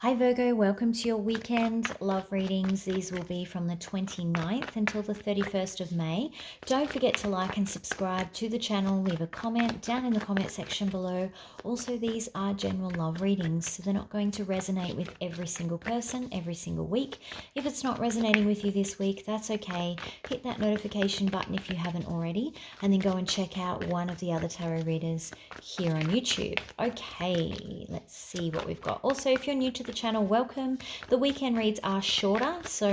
Hi Virgo, welcome to your weekend love readings. These will be from the 29th until the 31st of May. Don't forget to like and subscribe to the channel. Leave a comment down in the comment section below. Also, these are general love readings, so they're not going to resonate with every single person every single week. If it's not resonating with you this week, that's okay. Hit that notification button if you haven't already, and then go and check out one of the other tarot readers here on YouTube. Okay, let's see what we've got. Also, if you're new to the channel, welcome. The weekend reads are shorter, so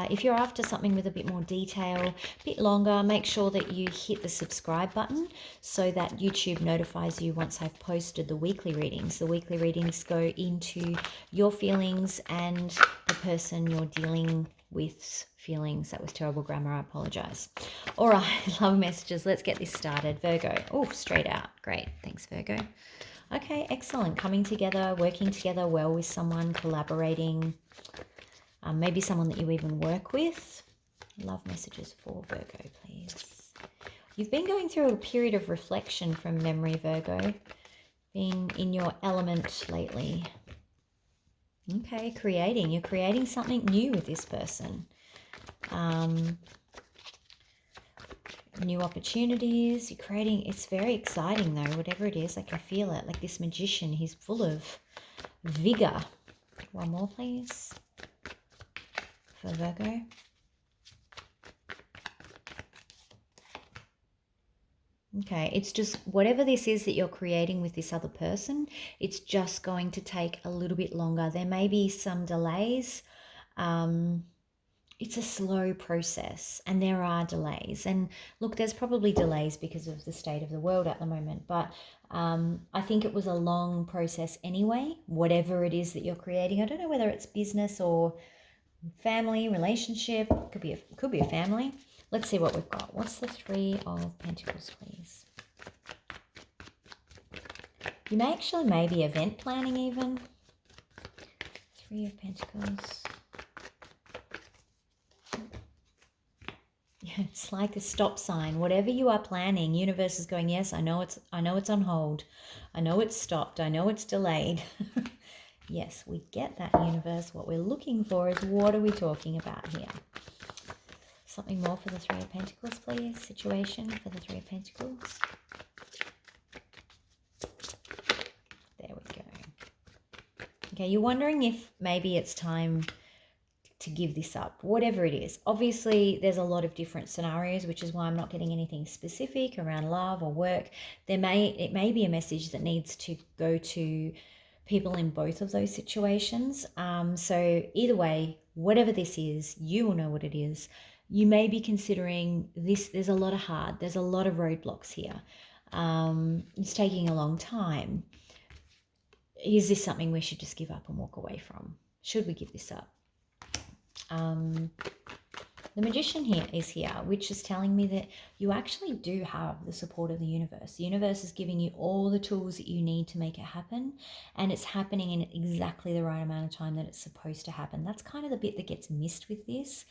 if you're after something with a bit more detail, a bit longer, make sure that you hit the subscribe button so that YouTube notifies you once I've posted the weekly readings. The weekly readings go into your feelings and the person you're dealing with feelings. That was terrible grammar, I apologize. All right, love messages, let's get this started. Virgo, oh, straight out, great, thanks Virgo. Okay, excellent. Coming together, working together well with someone, collaborating, maybe someone that you even work with. Love messages for Virgo, please. You've been going through a period of reflection from memory, Virgo. Being in your element lately. Okay, creating. You're creating something new with this person. New opportunities you're creating. It's very exciting though, whatever it is. I can feel it, like this magician. He's full of vigor. One more please for Virgo. Okay, it's just whatever this is that you're creating with this other person, it's just going to take a little bit longer. There may be some delays. It's a slow process and there are delays. And look, there's probably delays because of the state of the world at the moment. But I think it was a long process anyway, whatever it is that you're creating. I don't know whether it's business or family, relationship. Could be a family. Let's see what we've got. What's the Three of Pentacles, please? You may actually maybe event planning even. Three of Pentacles. It's like a stop sign. Whatever you are planning, universe is going, yes, I know it's on hold. I know it's stopped. I know it's delayed. Yes, we get that, universe. What we're looking for is, what are we talking about here? Something more for the Three of Pentacles, please. Situation for the Three of Pentacles. There we go. Okay, you're wondering if maybe it's time to give this up, whatever it is. Obviously, there's a lot of different scenarios, which is why I'm not getting anything specific around love or work. It may be a message that needs to go to people in both of those situations. So either way, whatever this is, you will know what it is. You may be considering this. There's a lot of roadblocks here. It's taking a long time. Is this something we should just give up and walk away from? Should we give this up? The Magician here is here, which is telling me that you actually do have the support of the universe. The universe is giving you all the tools that you need to make it happen, and it's happening in exactly the right amount of time that it's supposed to happen. That's kind of the bit that gets missed with this.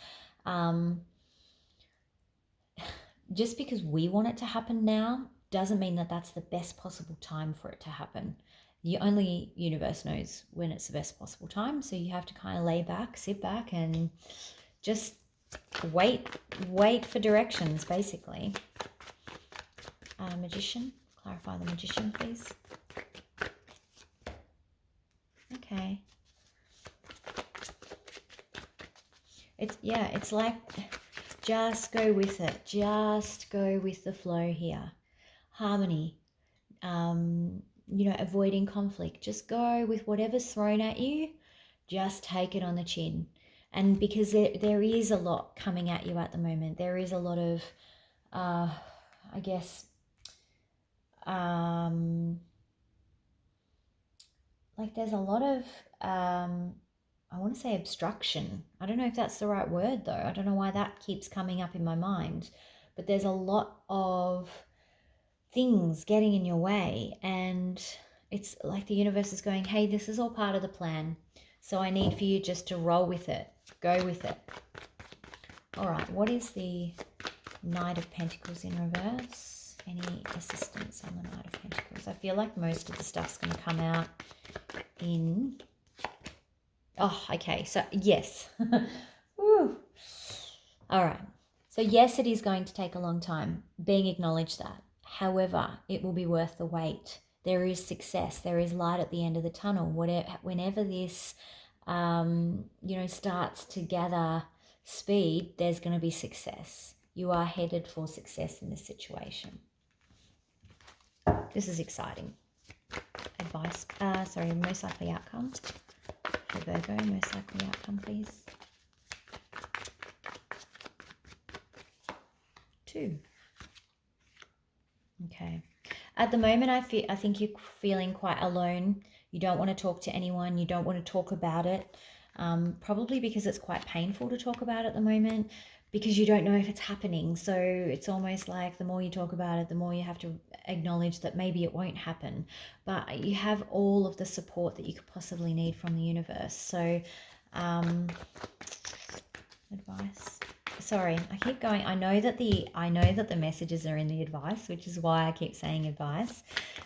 Just because we want it to happen now doesn't mean that that's the best possible time for it to happen. The only universe knows when it's the best possible time, so you have to kind of lay back, sit back, and just wait for directions, basically. Magician, clarify the Magician, please. Okay. It's like, just go with it. Just go with the flow here. Harmony. Avoiding conflict. Just go with whatever's thrown at you. Just take it on the chin. And because there is a lot coming at you at the moment. There is a lot of, I guess, like there's a lot of, I want to say obstruction. I don't know if that's the right word though. I don't know why that keeps coming up in my mind. But there's a lot of things getting in your way, and it's like the universe is going, hey, this is all part of the plan, so I need for you just to roll with it, go with it. All right, what is the Knight of Pentacles in reverse? Any assistance on the Knight of Pentacles? I feel like most of the stuff's going to come out in Oh, okay. So, yes. Woo. All right. So, yes, it is going to take a long time. Being acknowledged that. However, it will be worth the wait. There is success. There is light at the end of the tunnel. Whenever this, starts to gather speed, there's going to be success. You are headed for success in this situation. This is exciting. Advice. Most likely outcome for Virgo. Most likely outcome, please. 2. Okay. At the moment, I think you're feeling quite alone. You don't want to talk to anyone. You don't want to talk about it. Probably because it's quite painful to talk about at the moment, because you don't know if it's happening. So it's almost like the more you talk about it, the more you have to acknowledge that maybe it won't happen. But you have all of the support that you could possibly need from the universe. So, advice. Sorry, I keep going. I know that the messages are in the advice, which is why I keep saying advice,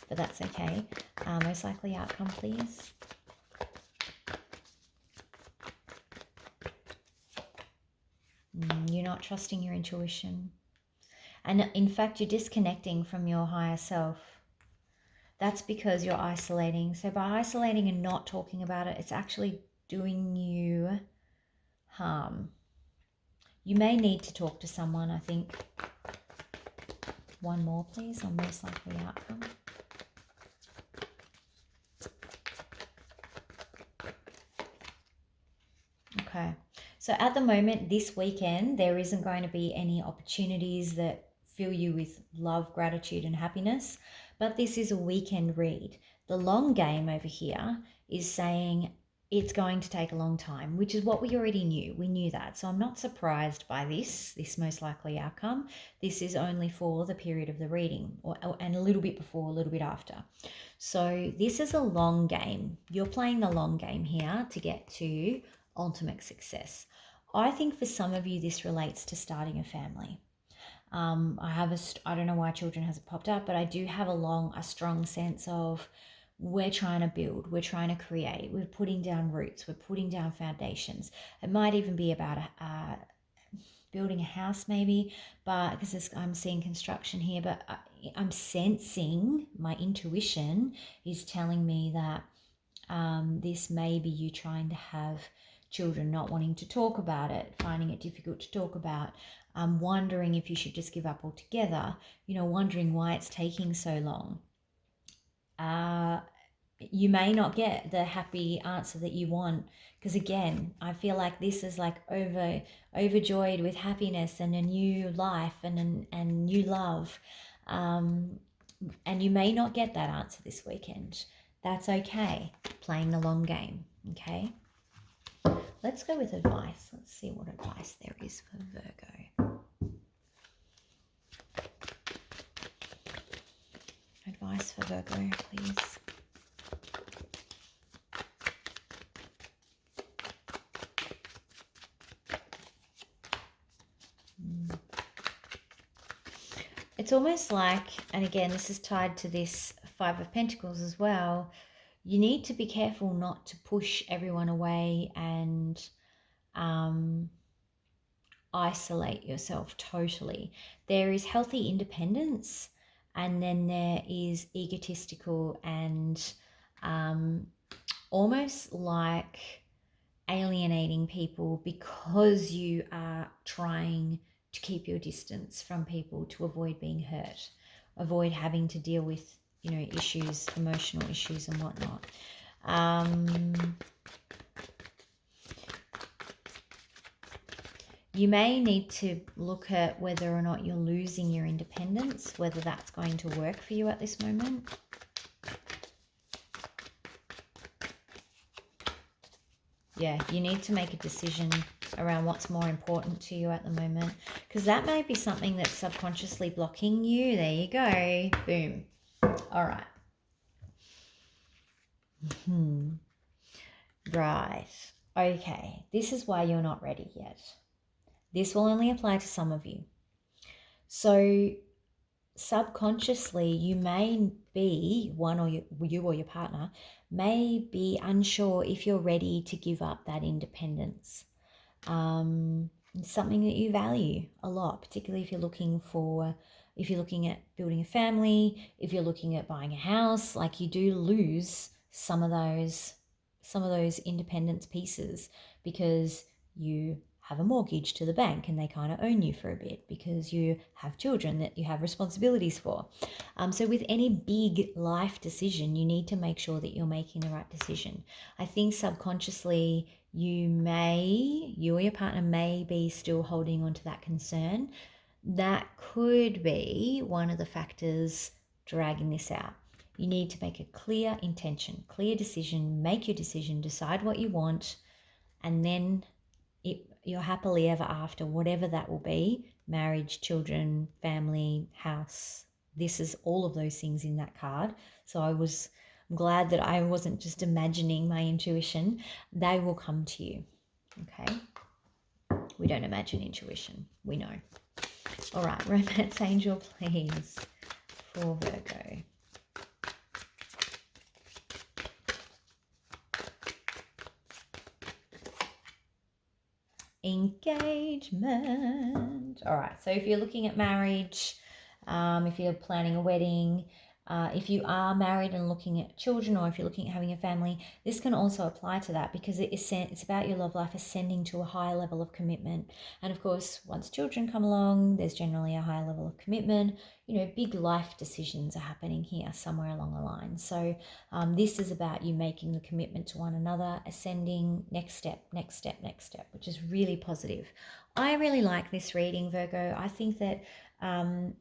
but that's okay. Most likely outcome, please. You're not trusting your intuition. And in fact, you're disconnecting from your higher self. That's because you're isolating. So by isolating and not talking about it, it's actually doing you harm. You may need to talk to someone, I think. One more, please, on most likely outcome. Okay. So at the moment, this weekend, there isn't going to be any opportunities that fill you with love, gratitude, and happiness. But this is a weekend read. The long game over here is saying it's going to take a long time, which is what we already knew. We knew that. So I'm not surprised by this most likely outcome. This is only for the period of the reading, and a little bit before, a little bit after. So this is a long game. You're playing the long game here to get to ultimate success. I think for some of you, this relates to starting a family. I don't know why children hasn't popped up, but I do have a strong sense of we're trying to build, we're trying to create, we're putting down roots, we're putting down foundations. It might even be about building a house maybe, but because I'm seeing construction here, but I'm sensing, my intuition is telling me that this may be you trying to have children, not wanting to talk about it, finding it difficult to talk about, wondering if you should just give up altogether, wondering why it's taking so long. You may not get the happy answer that you want, because again, I feel like this is like overjoyed with happiness and a new life and new love, and you may not get that answer this weekend. That's okay. Playing the long game. Okay. Let's go with advice. Let's see what advice there is for Virgo. Advice for Virgo, please. It's almost like, and again, this is tied to this Five of Pentacles as well, you need to be careful not to push everyone away and isolate yourself totally. There is healthy independence, and then there is egotistical and almost like alienating people because you are trying to keep your distance from people to avoid being hurt, avoid having to deal with, issues, emotional issues and whatnot. You may need to look at whether or not you're losing your independence, whether that's going to work for you at this moment. Yeah, you need to make a decision around what's more important to you at the moment, because that may be something that's subconsciously blocking you. There you go. Boom. All right. Right. Okay. This is why you're not ready yet. This will only apply to some of you. So subconsciously you may be you or your partner may be unsure if you're ready to give up that independence. It's something that you value a lot, particularly if you're looking at building a family, if you're looking at buying a house. Like, you do lose some of those independence pieces because you have a mortgage to the bank and they kind of own you for a bit because you have children that you have responsibilities for. So with any big life decision, you need to make sure that you're making the right decision. I think subconsciously you or your partner may be still holding on to that concern. That could be one of the factors dragging this out. You need to make a clear intention, clear decision, make your decision, decide what you want, and then you're happily ever after, whatever that will be: marriage, children, family, house. This is all of those things in that card. So I'm glad that I wasn't just imagining my intuition. They will come to you. Okay? We don't imagine intuition. We know. All right, romance angel, please, for Virgo. Engagement. All right, so if you're looking at marriage, if you're planning a wedding, if you are married and looking at children, or if you're looking at having a family, this can also apply to that because it's about your love life ascending to a higher level of commitment. And of course, once children come along, there's generally a higher level of commitment. Big life decisions are happening here somewhere along the line. So this is about you making the commitment to one another, ascending, next step, which is really positive. I really like this reading, Virgo. I think that,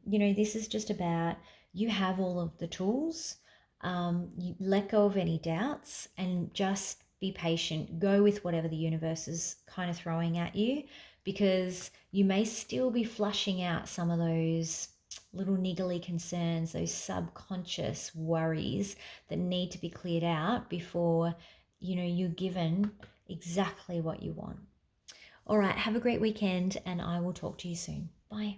this is just about, you have all of the tools. You let go of any doubts and just be patient. Go with whatever the universe is kind of throwing at you, because you may still be flushing out some of those little niggly concerns, those subconscious worries that need to be cleared out before you're given exactly what you want. All right, have a great weekend, and I will talk to you soon. Bye.